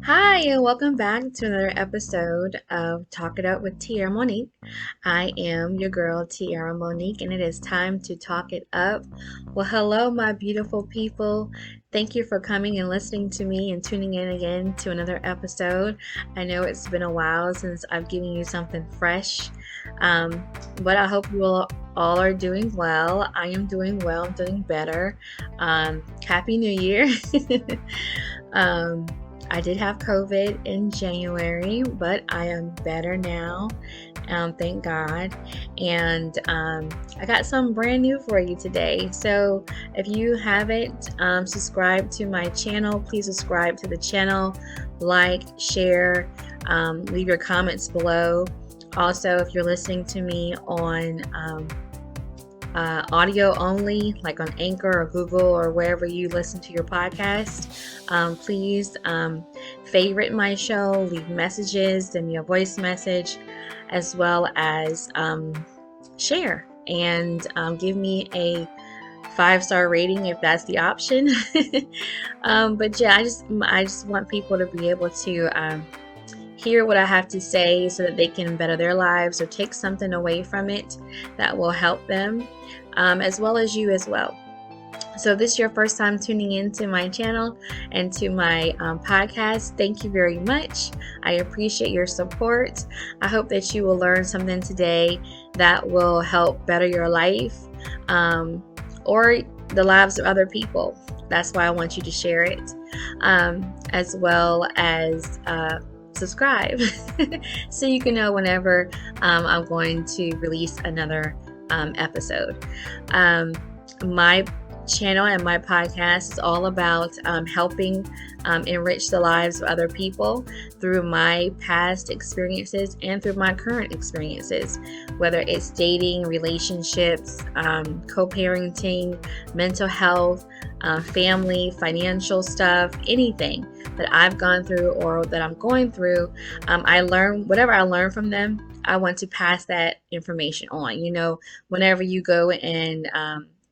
Hi, and welcome back to another episode of Talk It Up with Tierra Monique. I am your girl, Tierra Monique, and it is time to talk it up. Well, hello, my beautiful people. Thank you for coming and listening to me and tuning in again to another episode. I know it's been a while since I've given you something fresh, um, but I hope you all are doing well. I am doing well, I'm doing better. Happy New Year. um, I did have COVID in January, but I am better now. Thank God. And I got some brand new for you today. So if you haven't subscribed to my channel, please subscribe to the channel, like, share, leave your comments below. Also, if you're listening to me on audio only, like on Anchor or Google or wherever you listen to your podcast, please favorite my show, leave messages, send me a voice message, as well as share and give me a 5-star rating if that's the option. But yeah, I just want people to be able to hear what I have to say so that they can better their lives or take something away from it that will help them, as well as you as well. So if this is your first time tuning into my channel and to my podcast, thank you very much. I appreciate your support. I hope that you will learn something today that will help better your life, or the lives of other people. That's why I want you to share it, as well as subscribe so you can know whenever I'm going to release another episode. My channel and my podcast is all about helping enrich the lives of other people through my past experiences and through my current experiences, whether it's dating, relationships, co-parenting, mental health, family, financial stuff, anything that I've gone through or that I'm going through. I learn whatever I learn from them. I want to pass that information on. Whenever you go and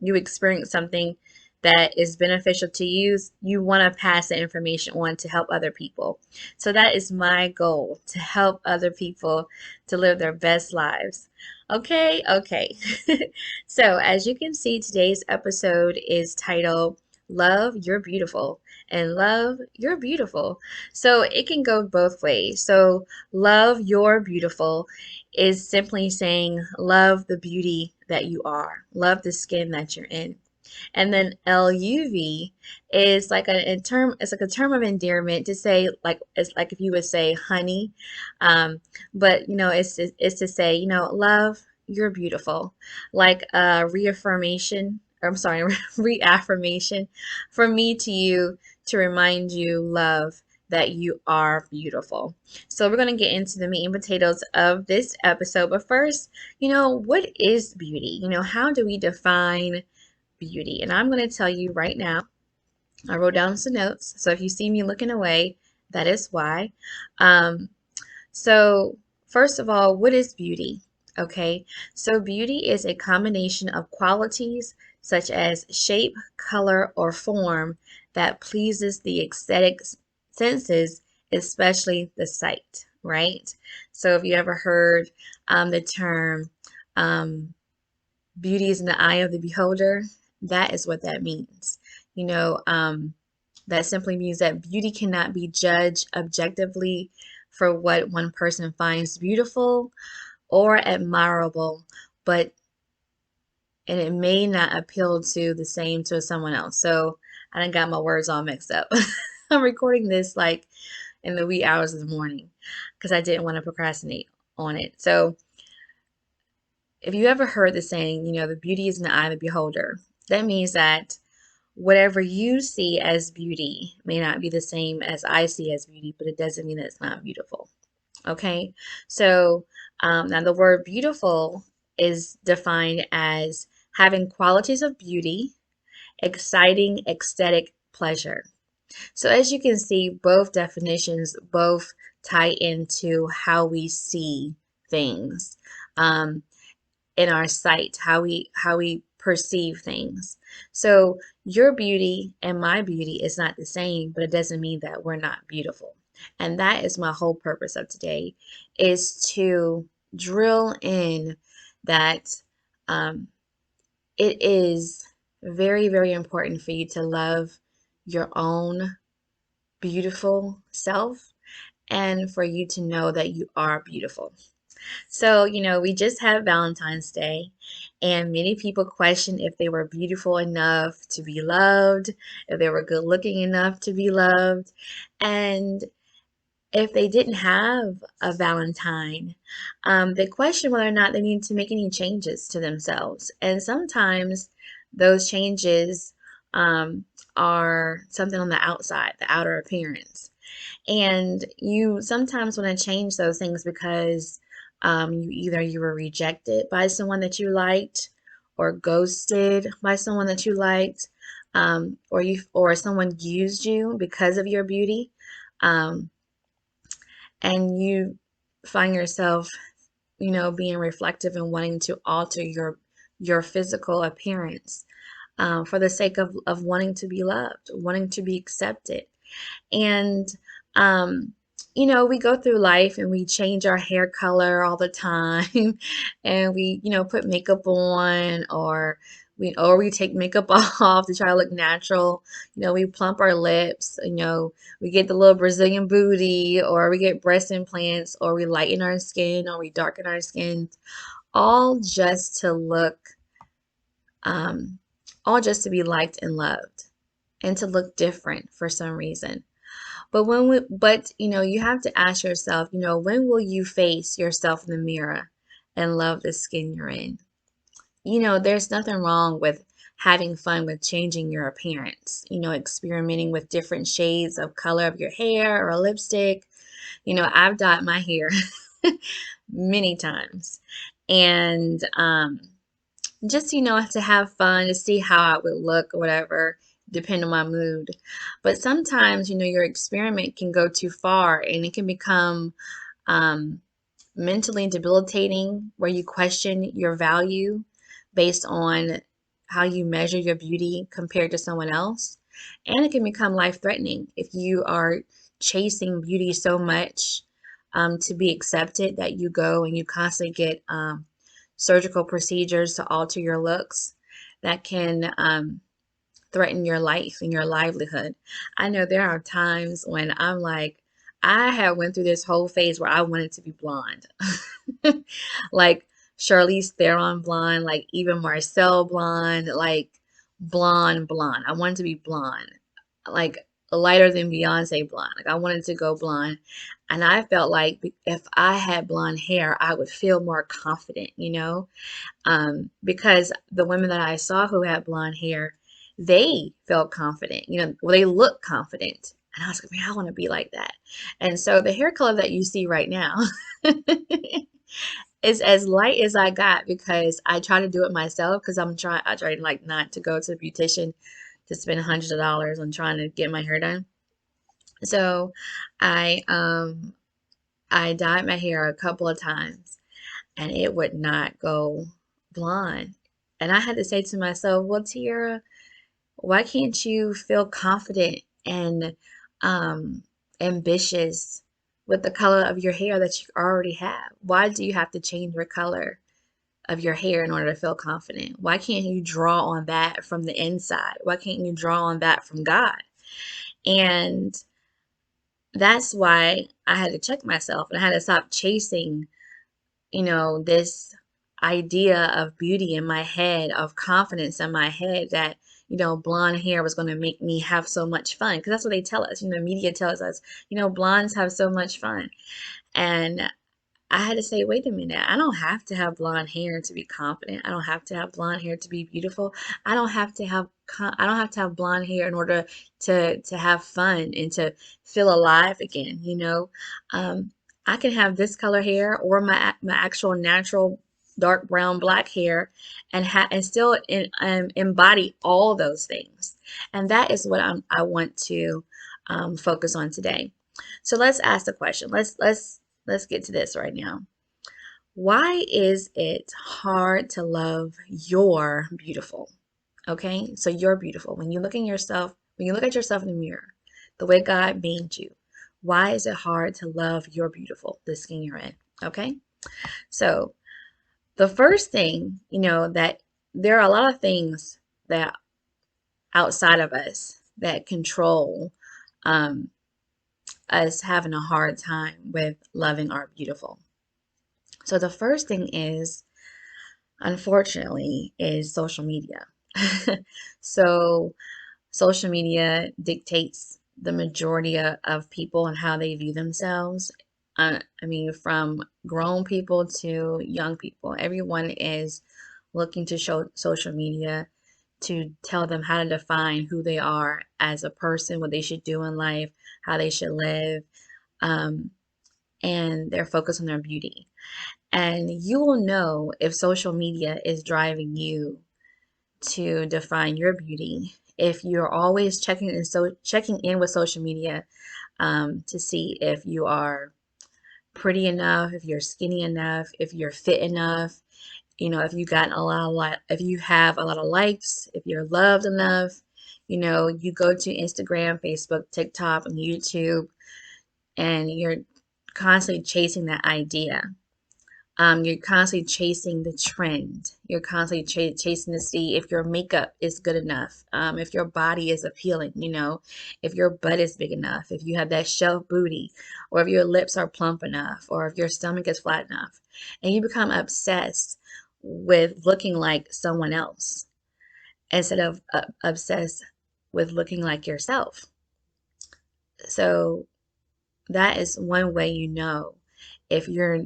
you experience something that is beneficial to you, you want to pass the information on to help other people. So that is my goal, to help other people to live their best lives. Okay. So as you can see, today's episode is titled Love, You're Beautiful, and Love, You're Beautiful. So it can go both ways. So love, you're beautiful is simply saying love the beauty that you are, love the skin that you're in. And then LUV is like it's like a term of endearment to say, like, it's like if you would say honey, but it's to say, love, you're beautiful, like a reaffirmation. Or I'm sorry, reaffirmation from me to you to remind you, love, that you are beautiful. So we're going to get into the meat and potatoes of this episode. But first, what is beauty? How do we define beauty? And I'm going to tell you right now. I wrote down some notes. So if you see me looking away, that is why. Um, so first of all, what is beauty? Okay, so beauty is a combination of qualities such as shape, color, or form that pleases the aesthetic senses, especially the sight, right? So if you ever heard the term beauty is in the eye of the beholder, that is what that means. That simply means that beauty cannot be judged objectively for what one person finds beautiful or admirable, and it may not appeal to the same to someone else. So I done got my words all mixed up. I'm recording this like in the wee hours of the morning because I didn't want to procrastinate on it. So if you ever heard the saying, the beauty is in the eye of the beholder, that means that whatever you see as beauty may not be the same as I see as beauty, but it doesn't mean that it's not beautiful. Okay, so now the word beautiful is defined as having qualities of beauty, exciting aesthetic pleasure. So as you can see, both definitions both tie into how we see things, in our sight, how we perceive things. So your beauty and my beauty is not the same, but it doesn't mean that we're not beautiful. And that is my whole purpose of today, is to drill in that um, it is very, very important for you to love your own beautiful self and for you to know that you are beautiful. So, we just had Valentine's Day, and many people question if they were beautiful enough to be loved, if they were good looking enough to be loved, and if they didn't have a Valentine, they question whether or not they need to make any changes to themselves. And sometimes those changes are something on the outside, the outer appearance. And you sometimes want to change those things because you were rejected by someone that you liked, or ghosted by someone that you liked, or someone used you because of your beauty, um, and you find yourself, being reflective and wanting to alter your physical appearance, for the sake of wanting to be loved, wanting to be accepted. And, um, we go through life and we change our hair color all the time and we, put makeup on, or we take makeup off to try to look natural. We plump our lips, we get the little Brazilian booty, or we get breast implants, or we lighten our skin, or we darken our skin, all just to look, um, all just to be liked and loved and to look different for some reason. But you have to ask yourself, when will you face yourself in the mirror and love the skin you're in? There's nothing wrong with having fun with changing your appearance, experimenting with different shades of color of your hair or lipstick. I've dyed my hair many times. And just, to have fun, to see how I would look or whatever, depend on my mood. But sometimes, your experiment can go too far and it can become um, mentally debilitating, where you question your value based on how you measure your beauty compared to someone else. And it can become life threatening if you are chasing beauty so much, to be accepted, that you go and you constantly get surgical procedures to alter your looks that can threaten your life and your livelihood. I know there are times when I'm like, I have went through this whole phase where I wanted to be blonde. Like Charlize Theron blonde, like even Marcel blonde, like blonde, blonde. I wanted to be blonde, like lighter than Beyonce blonde. Like I wanted to go blonde. And I felt like if I had blonde hair, I would feel more confident, because the women that I saw who had blonde hair, they felt confident, well, they look confident. And I was like, man, I want to be like that. And so the hair color that you see right now is as light as I got, because I try to do it myself, because I try like not to go to the beautician to spend hundreds of dollars on trying to get my hair done. So I dyed my hair a couple of times and it would not go blonde. And I had to say to myself, well, Tierra, why can't you feel confident and um, ambitious with the color of your hair that you already have? Why do you have to change your color of your hair in order to feel confident? Why can't you draw on that from the inside? Why can't you draw on that from God? And that's why I had to check myself and I had to stop chasing, this idea of beauty in my head, of confidence in my head, that, blonde hair was going to make me have so much fun. Because that's what they tell us. Media tells us, blondes have so much fun. And I had to say, wait a minute, I don't have to have blonde hair to be confident. I don't have to have blonde hair to be beautiful. I don't have to have blonde hair in order to have fun and to feel alive again, Um, I can have this color hair or my actual natural dark brown black hair and still embody all those things. And that is what I want to focus on today. So let's ask the question. Let's get to this right now. Why is it hard to love your beautiful? Okay, so you're beautiful. When you look at yourself in the mirror, the way God made you, Why is it hard to love your beautiful, the skin you're in? Okay. So the first thing, that there are a lot of things that outside of us that control um, us having a hard time with loving our beautiful. So the first thing is, unfortunately, is social media. So social media dictates the majority of people and how they view themselves. I mean, from grown people to young people, everyone is looking to show social media to tell them how to define who they are as a person, what they should do in life, how they should live, um, and they're focused on their beauty. And you will know if social media is driving you to define your beauty if you're always checking in with social media to see if you are pretty enough, if you're skinny enough, if you're fit enough, if you got if you have a lot of likes, if you're loved enough. You go to Instagram, Facebook, TikTok, and YouTube, and you're constantly chasing that idea. You're constantly chasing the trend. You're constantly chasing to see if your makeup is good enough, if your body is appealing, if your butt is big enough, if you have that shelf booty, or if your lips are plump enough, or if your stomach is flat enough. And you become obsessed with looking like someone else instead of obsessed with looking like yourself. So that is one way if you're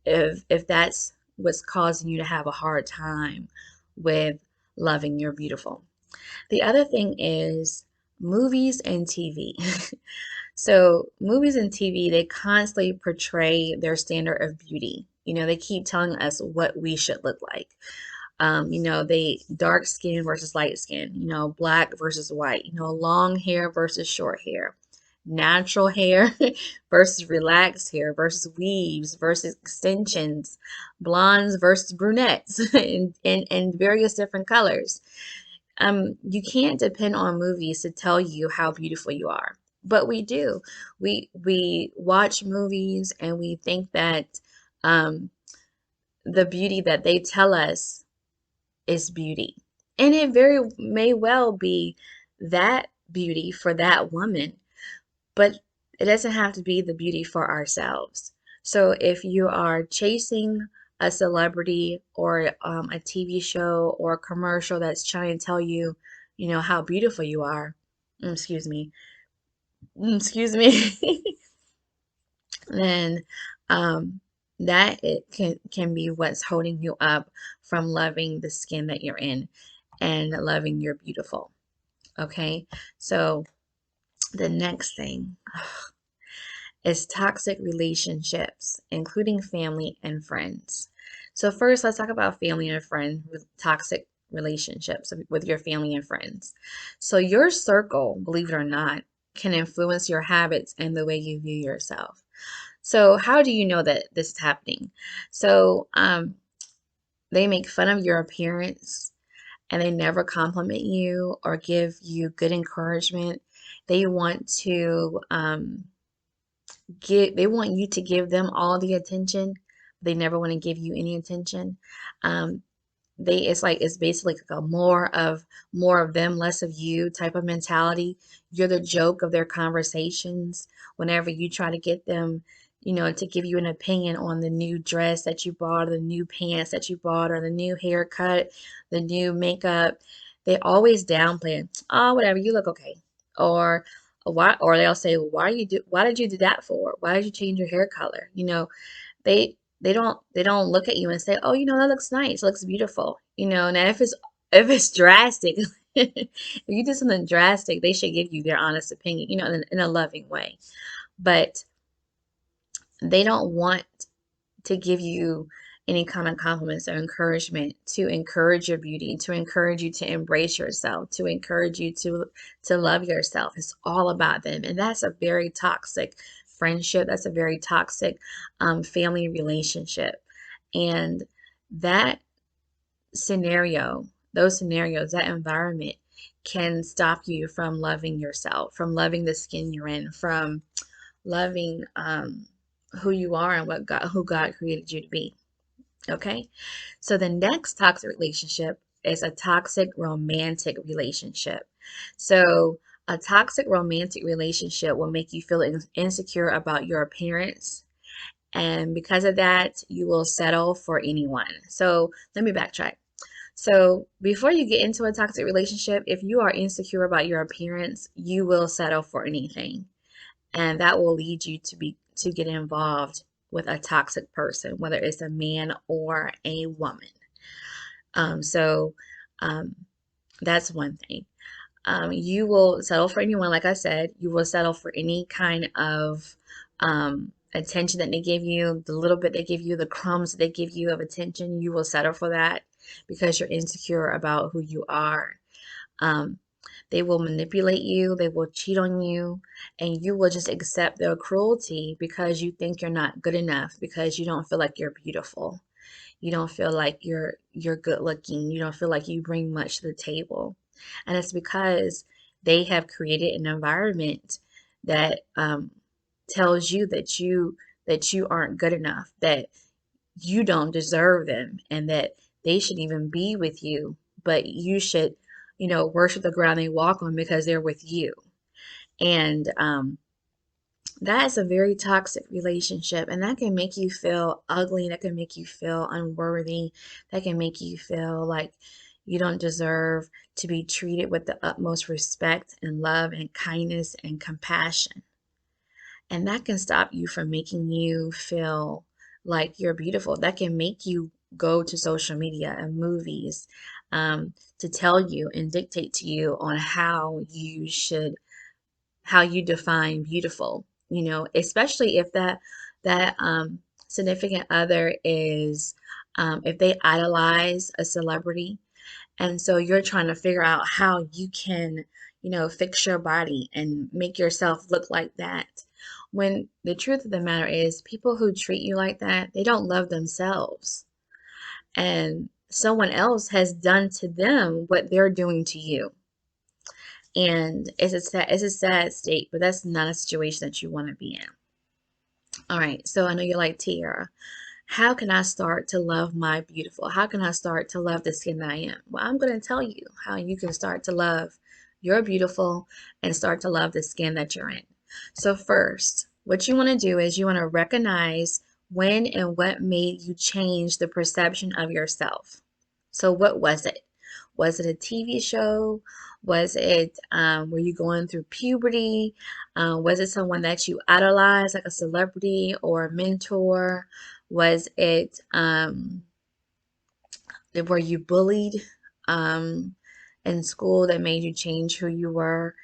if that's what's causing you to have a hard time with loving your beautiful. The other thing is movies and TV. So movies and TV, they constantly portray their standard of beauty. They keep telling us what we should look like. They dark skin versus light skin, black versus white, long hair versus short hair, natural hair versus relaxed hair versus weaves versus extensions, blondes versus brunettes, and various different colors. You can't depend on movies to tell you how beautiful you are, but we do. We watch movies and we think that um, the beauty that they tell us is beauty. And it very may well be that beauty for that woman, but it doesn't have to be the beauty for ourselves. So if you are chasing a celebrity or a TV show or a commercial that's trying to tell you, how beautiful you are, excuse me, excuse me, then um, that it can be what's holding you up from loving the skin that you're in and loving your beautiful. Okay, so the next thing is toxic relationships, including family and friends. So first, let's talk about family and friends with toxic relationships with your family and friends. So your circle, believe it or not, can influence your habits and the way you view yourself. So how do you know that this is happening? So they make fun of your appearance and they never compliment you or give you good encouragement. They want to they want you to give them all the attention. They never want to give you any attention. Um, it's basically like a more of them, less of you type of mentality. You're the joke of their conversations whenever you try to get them, to give you an opinion on the new dress that you bought, or the new pants that you bought, or the new haircut, the new makeup. They always downplay it. Oh, whatever, you look okay. Or why, or they'll say, why did you do that for? Why did you change your hair color? They don't look at you and say, oh, that looks nice, looks beautiful. Now if it's drastic, if you do something drastic, they should give you their honest opinion, in a loving way. But they don't want to give you any kind of compliments or encouragement to encourage your beauty, to encourage you to embrace yourself, to encourage you to love yourself. It's all about them, and that's a very toxic friendship. That's a very toxic family relationship, and that scenario, those scenarios, that environment can stop you from loving yourself, from loving the skin you're in, from loving who you are and who God created you to be. Okay? So the next toxic relationship is a toxic romantic relationship. So a toxic romantic relationship will make you feel insecure about your appearance. And because of that, you will settle for anyone. So let me backtrack. So before you get into a toxic relationship, if you are insecure about your appearance, you will settle for anything. And that will lead you to get involved with a toxic person, whether it's a man or a woman. So um, that's one thing. You will settle for anyone, like I said. You will settle for any kind of attention that they give you, the little bit they give you, the crumbs that they give you of attention. You will settle for that because you're insecure about who you are. Um, they will manipulate you, they will cheat on you, and you will just accept their cruelty because you think you're not good enough, because you don't feel like you're beautiful. You don't feel like you're good looking. You don't feel like you bring much to the table. And it's because they have created an environment that tells you that you aren't good enough, that you don't deserve them, and that they should even be with you, but you should, worship the ground they walk on because they're with you. And that is a very toxic relationship, and that can make you feel ugly, that can make you feel unworthy, that can make you feel like you don't deserve to be treated with the utmost respect and love and kindness and compassion. And that can stop you from making you feel like you're beautiful. That can make you go to social media and movies to tell you and dictate to you on how you define beautiful. Especially if that significant other is if they idolize a celebrity, and so you're trying to figure out how you can, fix your body and make yourself look like that. When the truth of the matter is, people who treat you like that, they don't love themselves. And someone else has done to them what they're doing to you. And it's a sad state, but that's not a situation that you want to be in. All right, so I know you're like, Tierra, how can I start to love my beautiful? How can I start to love the skin that I am? Well, I'm going to tell you how you can start to love your beautiful and start to love the skin that you're in. So first, what you want to do is you want to recognize when and what made you change the perception of yourself. So what was it? Was it a TV show? Was it were you going through puberty? Was it someone that you idolized, like a celebrity or a mentor? Was it were you bullied um, in school that made you change who you were?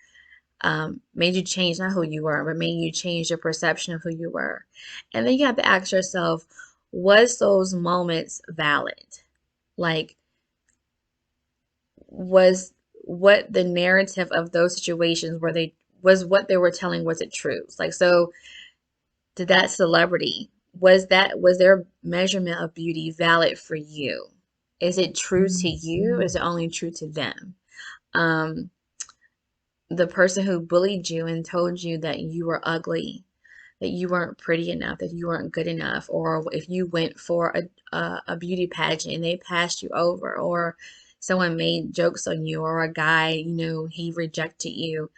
Made you change not who you were, but made you change your perception of who you were. And then you have to ask yourself, was those moments valid? Like, was what the narrative of those situations were they was what they were telling, was it true? Like, so did that celebrity, was their measurement of beauty valid for you? Is it true to you, or is it only true to them? um the person who bullied you and told you that you were ugly, that you weren't pretty enough, that you weren't good enough, or if you went for a beauty pageant and they passed you over, or someone made jokes on you, or a guy, he rejected you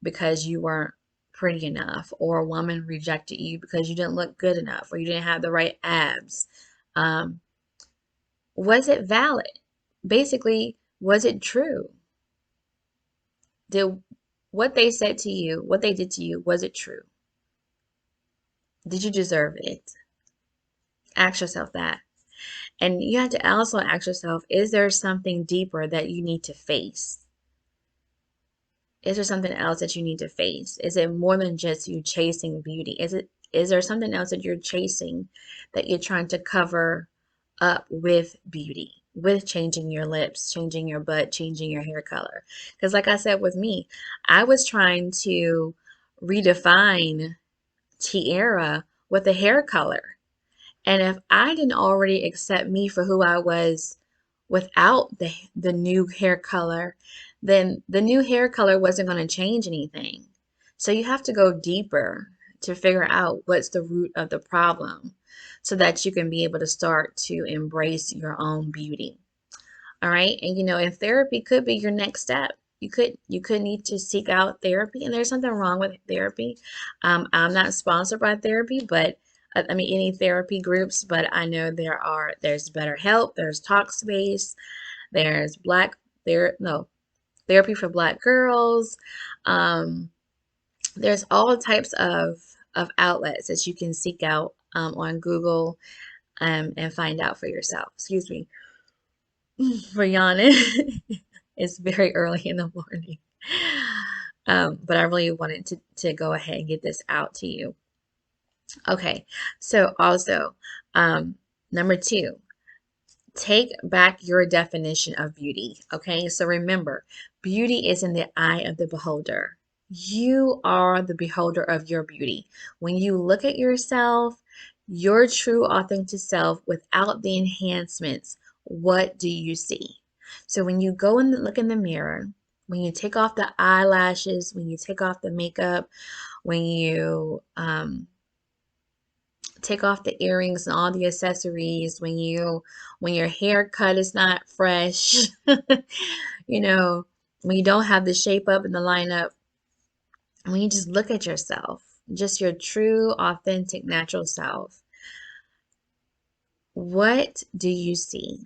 because you weren't pretty enough, or a woman rejected you because you didn't look good enough, or you didn't have the right abs. Um, was it valid? Basically, was it true? Did what they said to you, what they did to you, was it true? Did you deserve it? Ask yourself that. And you have to also ask yourself, is there something deeper that you need to face? Is there something else that you need to face? Is it more than just you chasing beauty? Is there something else that you're chasing, that you're trying to cover up with beauty, with changing your lips, changing your butt, changing your hair color? Because like I said with me, I was trying to redefine Tierra with a hair color. And if I didn't already accept me for who I was without the new hair color, then the new hair color wasn't going to change anything. So you have to go deeper. to figure out what's the root of the problem so that you can be able to start to embrace your own beauty. All right. And and therapy could be your next step. You could need to seek out therapy, and there's nothing wrong with therapy. I'm not sponsored by therapy, but I mean any therapy groups, but I know there's BetterHelp, there's Talkspace, there's therapy for Black girls. Um, there's all types of outlets that you can seek out on Google and find out for yourself. Excuse me for yawning. It's very early in the morning. But I really wanted to go ahead and get this out to you. Okay, so also, number two, take back your definition of beauty. Okay, so remember, beauty is in the eye of the beholder. You are the beholder of your beauty. When you look at yourself, your true authentic self without the enhancements, what do you see? So when you go and look in the mirror, when you take off the eyelashes, when you take off the makeup, when you take off the earrings and all the accessories, when your haircut is not fresh, you know, when you don't have the shape up and the line up, when you just look at yourself, just your true, authentic, natural self, what do you see?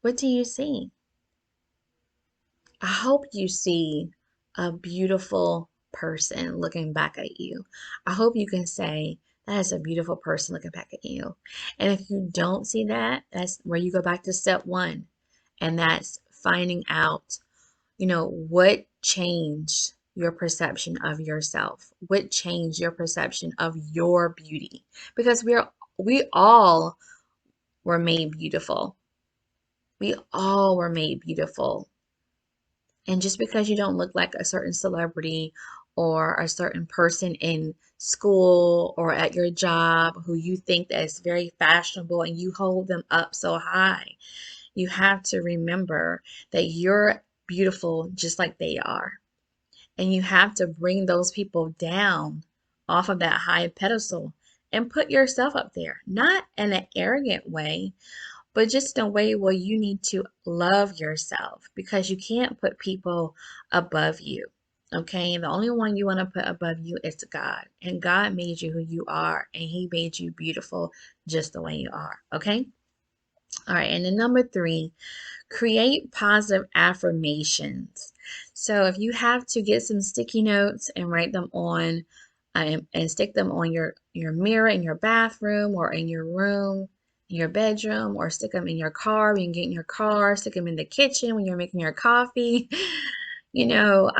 What do you see? I hope you see a beautiful person looking back at you. I hope you can say, that is a beautiful person looking back at you. And if you don't see that, that's where you go back to step one. And that's finding out, what changed your perception of yourself? What changed your perception of your beauty? Because we all were made beautiful. We all were made beautiful. And just because you don't look like a certain celebrity or a certain person in school or at your job who you think that is very fashionable and you hold them up so high, you have to remember that you're beautiful just like they are. And you have to bring those people down off of that high pedestal and put yourself up there, not in an arrogant way, but just in a way where you need to love yourself because you can't put people above you. Okay, the only one you want to put above you is God, and God made you who you are, and He made you beautiful just the way you are. Okay, all right, and then number three, create positive affirmations. So if you have to get some sticky notes and write them on and stick them on your mirror in your bathroom or in your room, in your bedroom, or stick them in your car when you get in your car, stick them in the kitchen when you're making your coffee, you know,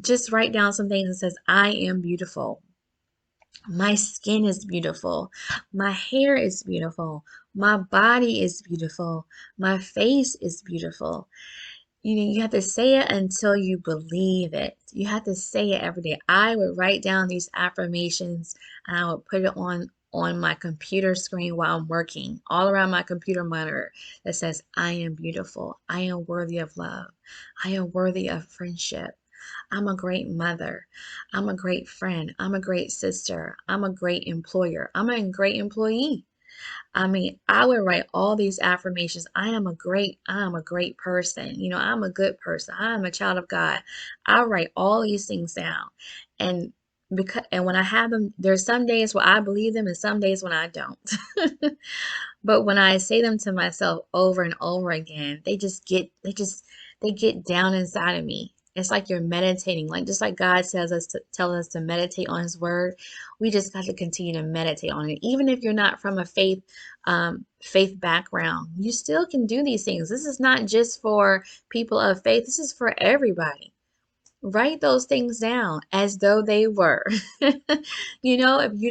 just write down some things that says, I am beautiful. My skin is beautiful. My hair is beautiful. My body is beautiful. My face is beautiful. You have to say it until you believe it. You have to say it every day. I would write down these affirmations and I would put it on my computer screen while I'm working, all around my computer monitor that says, I am beautiful. I am worthy of love. I am worthy of friendship. I'm a great mother. I'm a great friend. I'm a great sister. I'm a great employer. I'm a great employee. I mean, I would write all these affirmations. I am a great person. I'm a good person. I am a child of God. I write all these things down. And when I have them, there's some days where I believe them and some days when I don't. But when I say them to myself over and over again, they get down inside of me. It's like you're meditating, like just like God says us to tell us to meditate on His Word. We just got to continue to meditate on it. Even if you're not from a faith background, you still can do these things. This is not just for people of faith. This is for everybody. Write those things down as though they were. If you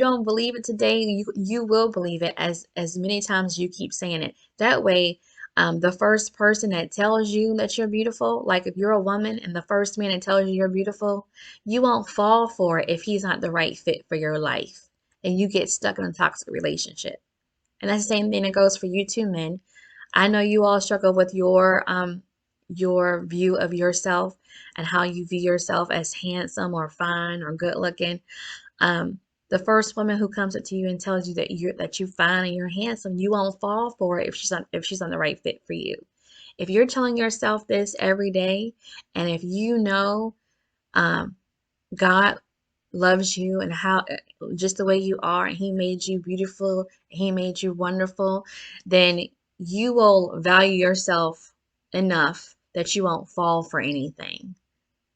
don't believe it today, you will believe it as many times as you keep saying it. That way, the first person that tells you that you're beautiful, like if you're a woman and the first man that tells you you're beautiful, you won't fall for it if he's not the right fit for your life and you get stuck in a toxic relationship. And that's the same thing that goes for you too, men. I know you all struggle with your view of yourself and how you view yourself as handsome or fine or good looking. Um, the first woman who comes up to you and tells you that you fine and you're handsome, you won't fall for it if she's on the right fit for you. If you're telling yourself this every day, and if you know um, God loves you and how just the way you are, and He made you beautiful, He made you wonderful, then you will value yourself enough that you won't fall for anything.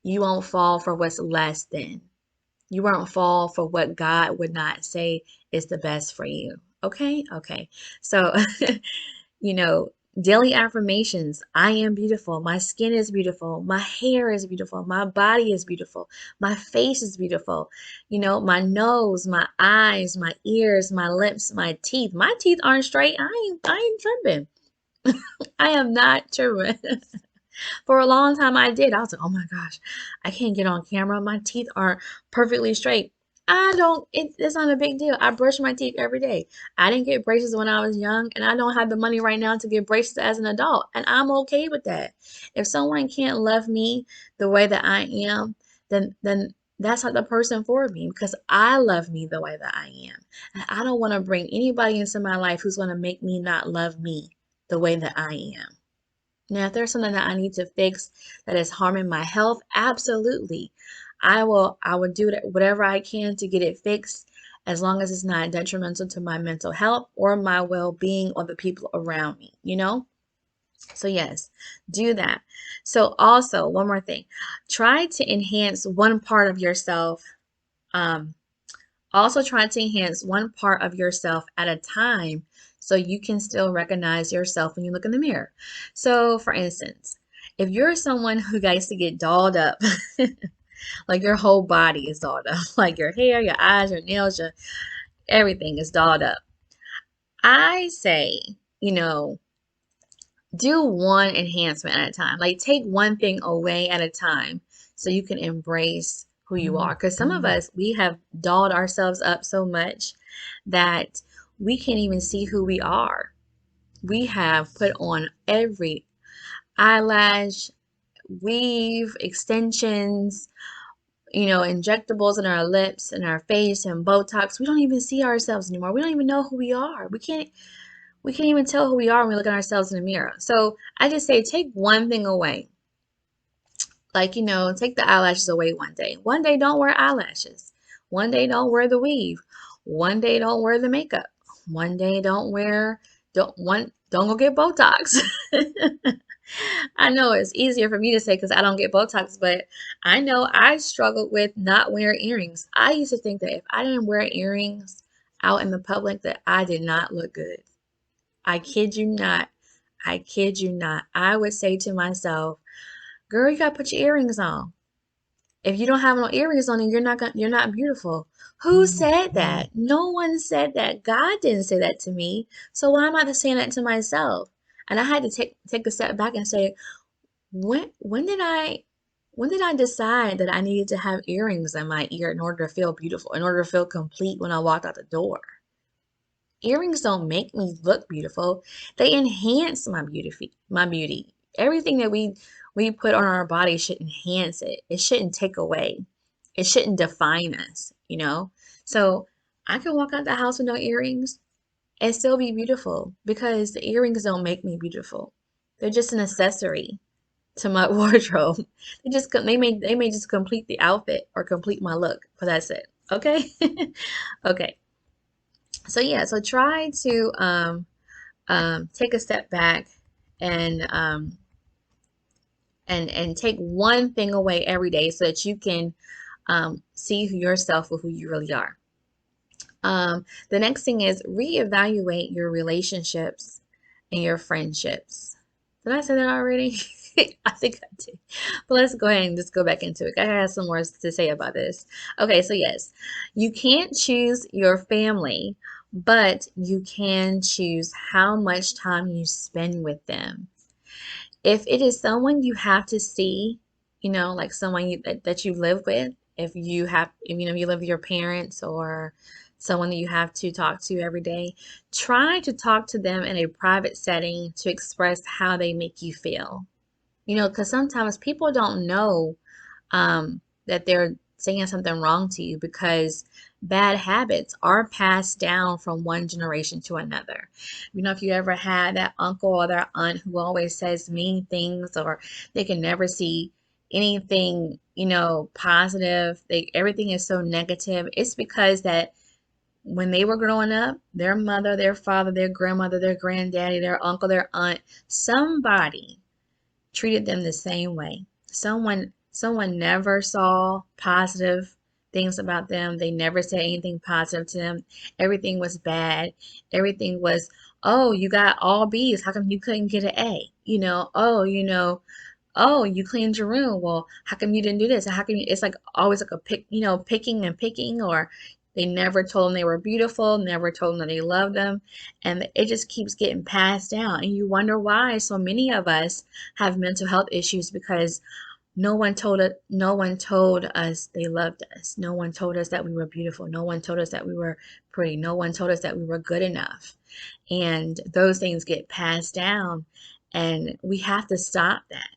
You won't fall for what's less than. You won't fall for what God would not say is the best for you. Okay? Okay. So, you know, daily affirmations. I am beautiful. My skin is beautiful. My hair is beautiful. My body is beautiful. My face is beautiful. You know, my nose, my eyes, my ears, my lips, my teeth. My teeth aren't straight. I ain't tripping. I am not tripping. For a long time, I did. I was like, oh my gosh, I can't get on camera. My teeth are perfectly straight. It's not a big deal. I brush my teeth every day. I didn't get braces when I was young, and I don't have the money right now to get braces as an adult, and I'm okay with that. If someone can't love me the way that I am, then that's not the person for me, because I love me the way that I am. And I don't want to bring anybody into my life who's going to make me not love me the way that I am. Now, if there's something that I need to fix that is harming my health, absolutely. I would do whatever I can to get it fixed, as long as it's not detrimental to my mental health or my well-being or the people around me, you know? So yes, do that. So also, one more thing. Try to enhance one part of yourself. Um, Also try to enhance one part of yourself at a time so you can still recognize yourself when you look in the mirror. So, for instance, if you're someone who likes to get dolled up, like your whole body is dolled up, like your hair, your eyes, your nails, your everything is dolled up, I say, you know, do one enhancement at a time. Like take one thing away at a time so you can embrace who you are. Because some of us, we have dolled ourselves up so much that we can't even see who we are. We have put on every eyelash, weave, extensions, injectables in our lips and our face and Botox. We don't even see ourselves anymore. We don't even know who we are. We can't even tell who we are when we look at ourselves in the mirror. So I just say take one thing away. Like, take the eyelashes away one day. One day don't wear eyelashes. One day don't wear the weave. One day don't wear the makeup. One day don't go get Botox. I know it's easier for me to say because I don't get Botox, but I know I struggled with not wearing earrings. I used to think that if I didn't wear earrings out in the public that I did not look good. I kid you not. I kid you not. I would say to myself, girl, you gotta put your earrings on. If you don't have no earrings on, you're not beautiful. Who said that? No one said that. God didn't say that to me. So why am I saying that to myself? And I had to take a step back and say, when did I decide that I needed to have earrings in my ear in order to feel beautiful, in order to feel complete when I walked out the door? Earrings don't make me look beautiful. They enhance my beauty. Everything that we put on our body should enhance it. It shouldn't take away. It shouldn't define us. So I can walk out the house with no earrings and still be beautiful because the earrings don't make me beautiful. They're just an accessory to my wardrobe. They may just complete the outfit or complete my look, but that's it. Okay? Okay. So yeah, so try to take a step back and take one thing away every day so that you can see yourself for who you really are. The next thing is reevaluate your relationships and your friendships. Did I say that already? I think I did. But let's go ahead and just go back into it. I have some more to say about this. Okay, so yes, you can't choose your family, but you can choose how much time you spend with them. If it is someone you have to see, like someone that you live with, if you live with your parents or someone that you have to talk to every day, try to talk to them in a private setting to express how they make you feel. Because sometimes people don't know that they're saying something wrong to you, because bad habits are passed down from one generation to another. If you ever had that uncle or that aunt who always says mean things, or they can never see anything, positive, everything is so negative. It's because that when they were growing up, their mother, their father, their grandmother, their granddaddy, their uncle, their aunt, somebody treated them the same way. Someone never saw positive things about them. They never said anything positive to them. Everything was bad. Everything was, oh, you got all B's. How come you couldn't get an A? Oh, you cleaned your room. Well, how come you didn't do this? How come it's like always like a picking and picking, or they never told them they were beautiful, never told them that they loved them. And it just keeps getting passed down. And you wonder why so many of us have mental health issues, because no one told us they loved us. No one told us that we were beautiful. No one told us that we were pretty. No one told us that we were good enough. And those things get passed down, and we have to stop that.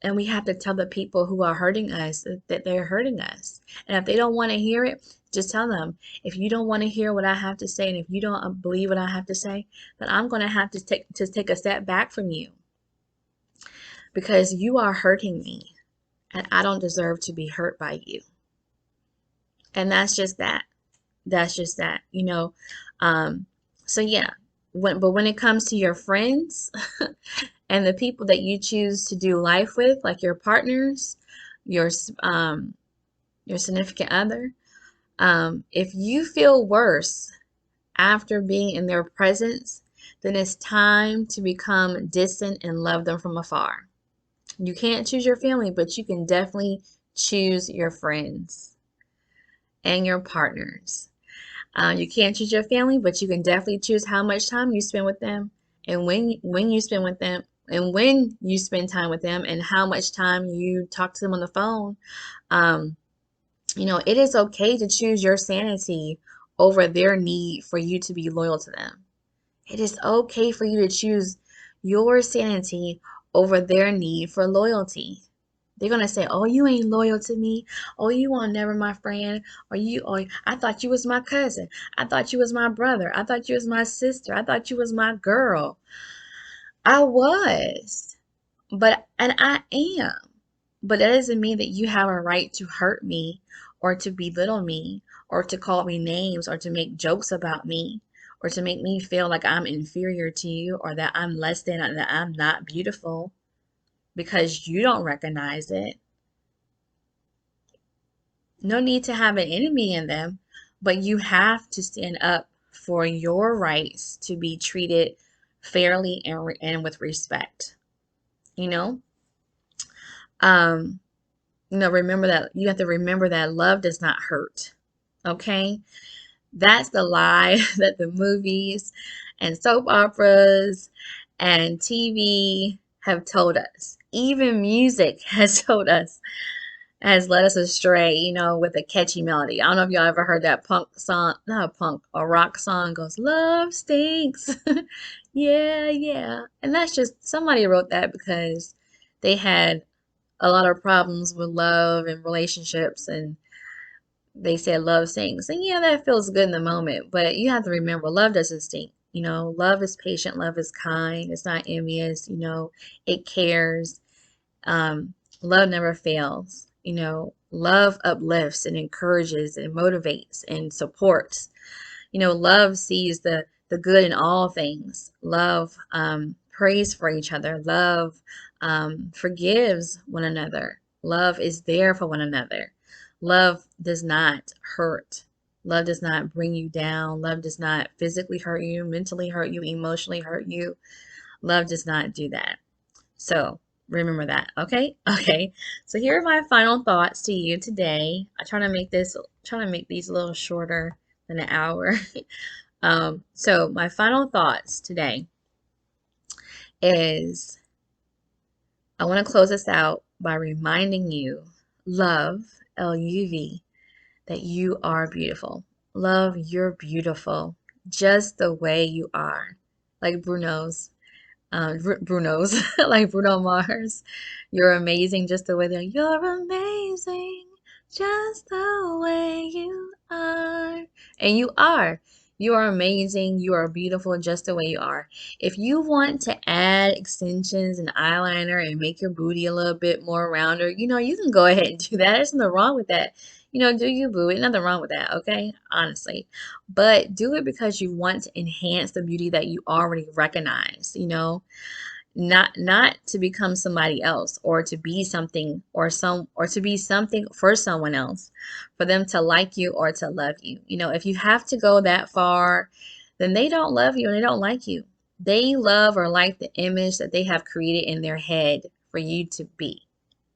And we have to tell the people who are hurting us that they're hurting us. And if they don't want to hear it, just tell them, if you don't want to hear what I have to say, and if you don't believe what I have to say, then I'm going to have to take a step back from you, because you are hurting me, and I don't deserve to be hurt by you. And that's just that. That's just that. So yeah. When it comes to your friends, and the people that you choose to do life with, like your partners, your your significant other, if you feel worse after being in their presence, then it's time to become distant and love them from afar. You can't choose your family, but you can definitely choose your friends and your partners. You can't choose your family, but you can definitely choose how much time you spend with them, and when you spend with them, and when you spend time with them, and how much time you talk to them on the phone. Um, it is okay to choose your sanity over their need for you to be loyal to them. It is okay for you to choose your sanity over their need for loyalty. They're gonna say, "Oh, you ain't loyal to me. Oh, you are never my friend. Or I thought you was my cousin. I thought you was my brother. I thought you was my sister. I thought you was my girl." I was, and I am. But that doesn't mean that you have a right to hurt me, or to belittle me, or to call me names, or to make jokes about me, or to make me feel like I'm inferior to you, or that I'm less than, or that I'm not beautiful, because you don't recognize it. No need to have an enemy in them, but you have to stand up for your rights to be treated fairly and with respect. You know, um, remember that you have to remember that love does not hurt. Okay, that's the lie that the movies and soap operas and TV have told us. Even music has told us, has led us astray, with a catchy melody. I don't know if y'all ever heard that punk song, not a punk, a rock song goes, "Love stinks." Yeah, yeah. And that's just, somebody wrote that because they had a lot of problems with love and relationships, and they said love stinks. And yeah, that feels good in the moment, but you have to remember, love doesn't stink. Love is patient, love is kind, it's not envious, it cares. um, Love never fails. Love uplifts and encourages and motivates and supports. Love sees the good in all things. Love prays for each other. Love forgives one another. Love is there for one another. Love does not hurt. Love does not bring you down. Love does not physically hurt you, mentally hurt you, emotionally hurt you. Love does not do that. So remember that. Okay. Okay. So here are my final thoughts to you today. I try to make these a little shorter than an hour. So my final thoughts today is, I want to close this out by reminding you, love, LUV, that you are beautiful. Love, you're beautiful just the way you are. Like Bruno's. Bruno's, like Bruno Mars. You're amazing just the way that you're amazing just the way you are. And you are. You are amazing. You are beautiful just the way you are. If you want to add extensions and eyeliner and make your booty a little bit more rounder, you can go ahead and do that. There's nothing wrong with that. Do you, boo? Ain't nothing wrong with that, okay? Honestly. But do it because you want to enhance the beauty that you already recognize. Not to become somebody else or to be something or to be something for someone else, for them to like you or to love you. If you have to go that far, then they don't love you and they don't like you. They love or like the image that they have created in their head for you to be.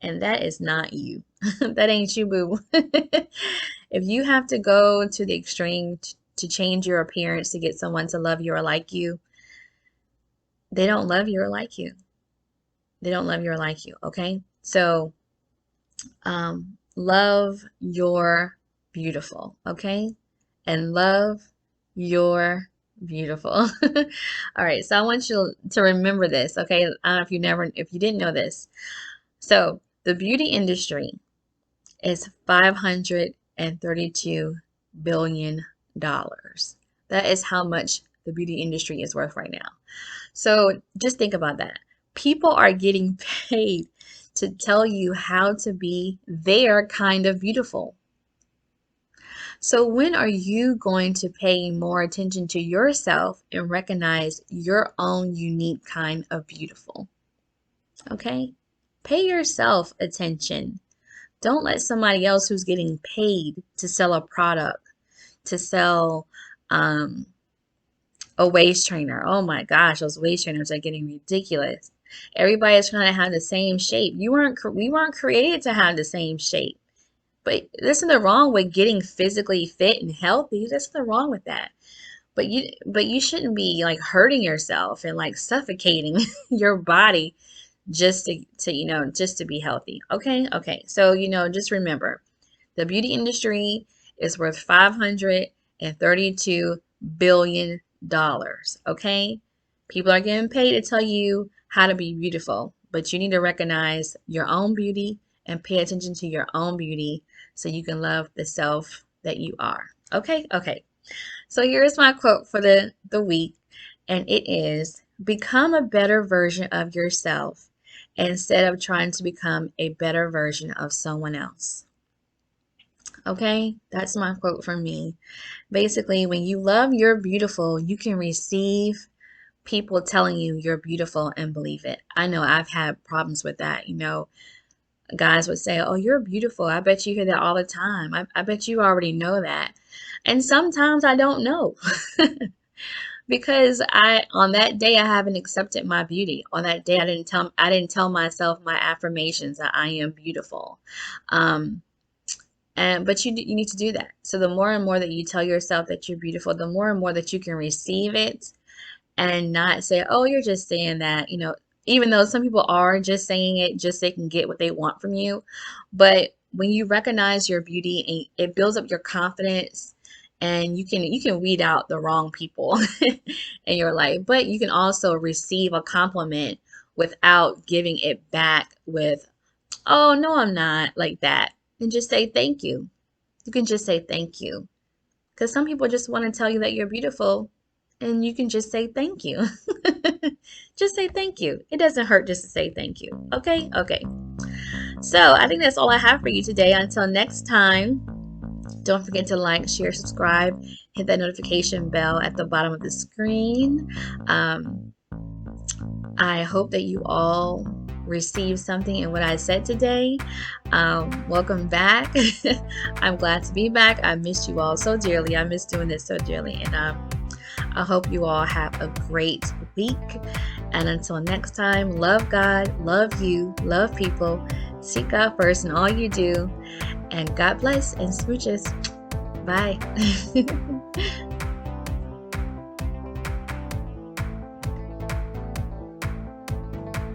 And that is not you. That ain't you, boo. If you have to go to the extreme to change your appearance to get someone to love you or like you, they don't love you or like you. They don't love you or like you, okay? So, love your beautiful, okay? And love your beautiful. All right, so I want you to remember this, okay? If you didn't know this. So, the beauty industry is $532 billion. That is how much the beauty industry is worth right now. So just think about that. People are getting paid to tell you how to be their kind of beautiful. So when are you going to pay more attention to yourself and recognize your own unique kind of beautiful? Okay? Pay yourself attention. Don't let somebody else who's getting paid to sell a product, to sell a waist trainer. Oh my gosh, those waist trainers are getting ridiculous. Everybody's trying to have the same shape. We weren't created to have the same shape. But there's nothing wrong with getting physically fit and healthy. There's nothing wrong with that. But you shouldn't be like hurting yourself and like suffocating your body just to be healthy. Okay. So, just remember, the beauty industry is worth $532 billion. Okay? People are getting paid to tell you how to be beautiful, but you need to recognize your own beauty and pay attention to your own beauty so you can love the self that you are. Okay? Okay. So here's my quote for the week, and it is, become a better version of yourself instead of trying to become a better version of someone else. Okay? That's my quote from me. Basically, when you love you're beautiful, you can receive people telling you you're beautiful and believe it. I know I've had problems with that. Guys would say, "Oh, you're beautiful." I bet you hear that all the time. I bet you already know that. And sometimes I don't know. Because on that day I haven't accepted my beauty. On that day I didn't tell myself my affirmations that I am beautiful. But you need to do that. So the more and more that you tell yourself that you're beautiful, the more and more that you can receive it and not say, "Oh, you're just saying that," even though some people are just saying it just so they can get what they want from you. But when you recognize your beauty, it builds up your confidence, and you can weed out the wrong people in your life. But you can also receive a compliment without giving it back with, "Oh, no, I'm not," like that. And just say thank you. You can just say thank you. Because some people just want to tell you that you're beautiful, and you can just say thank you. Just say thank you. It doesn't hurt just to say thank you. Okay? Okay. So I think that's all I have for you today. Until next time, don't forget to like, share, subscribe, hit that notification bell at the bottom of the screen. I hope that you all received something in what I said today. Welcome back. I'm glad to be back. I missed you all so dearly. I miss doing this so dearly. And I hope you all have a great week. And until next time, love God, love you, love people. Seek God first in all you do. And God bless and smooches. Bye.